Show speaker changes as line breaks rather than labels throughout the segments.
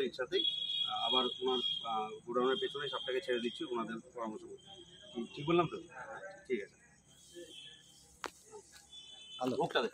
ওনাদের ইচ্ছাতেই আবার ওনার গোডাউনের পেছনে সবটাকে ছেড়ে দিচ্ছি ওনাদের পরামর্শ। ঠিক বললাম তো? ঠিক আছে, ভোগটা দেখ।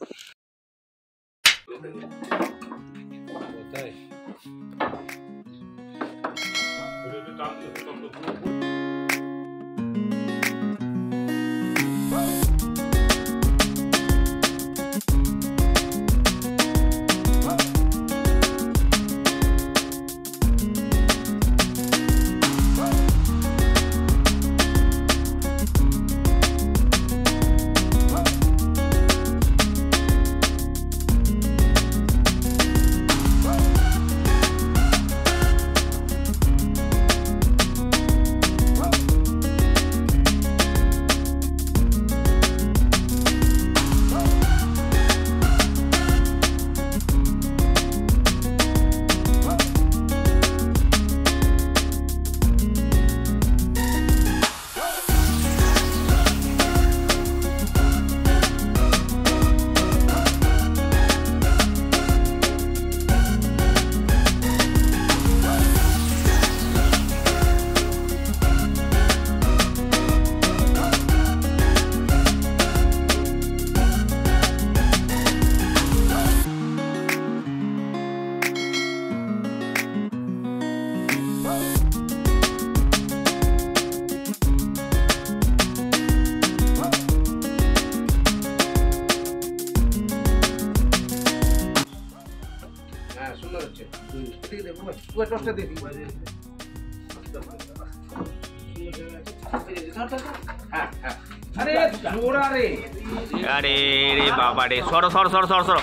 अरे रे बाबा रे सरो सरो सरो सरो सरो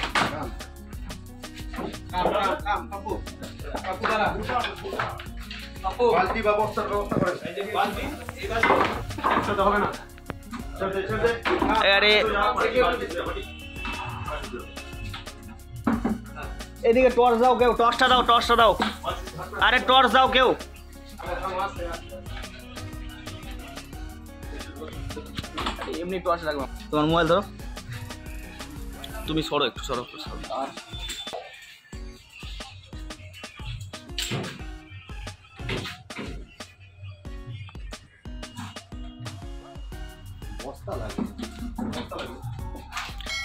বালতি ব্যবস্থার ব্যবস্থা করেন। হবে না,
अरे এদিকে টর্চ দাও কেউ, টর্চটা দাও, টর্চটা দাও, আরে টর্চ দাও কেউ। এমনি টর্চ রাখবো। তোমার মোবাইল ধরো, তুমি সরো একটু, সরো একটু সরো।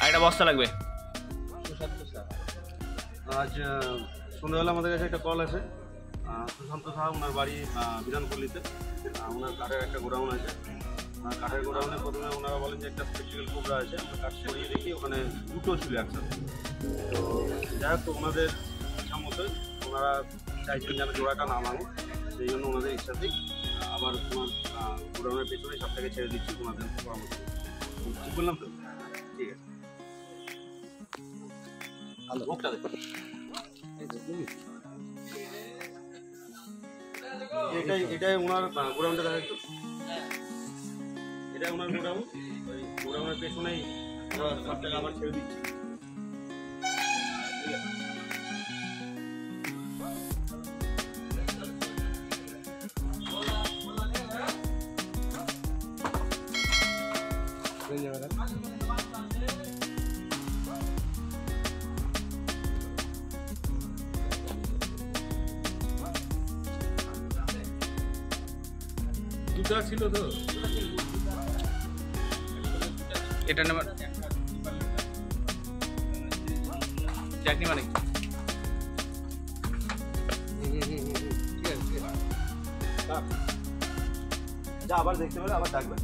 একটা বস্তা লাগবে।
আজ সন্ধ্যাবেলা আমাদের কাছে একটা কল আছে, সুশান্ত সাহা, ওনার বাড়ি বিধানপল্লীতে। ওনার কাঠের একটা গোডাউন আছে, কাঠের গোডাউনে প্রথমে ওনারা বলেন যে একটা স্পেশাল কোবরা আছে। আমরা কাঠ করিয়ে দেখি ওখানে দুটো ছিল একসাথে। তো যাই হোক, ওনাদের ইচ্ছা মতো ওনারা চাইছেন যেন জোড়াটা না ভাঙো, সেই জন্য ওনাদের ইচ্ছাতেই আবার ওনার গোডাউনের পেছনে সবটাকে ছেড়ে দিচ্ছি ওনাদের পরামর্শ। ঠিক বললাম তো? ঠিক আছে, ভোগটা দেখ। এটাই ওনার গোডাউনটা দেখা একটু, এটাই ওনার গোডাউন। ওই গোডাউনের পেছনেই আমরা সবটাকে আবার ছেড়ে দিচ্ছি।
দুটা ছিল তো,
এটা নেবার চাকরি মানে
যা আবার দেখতে পেলে আবার ডাকবেন।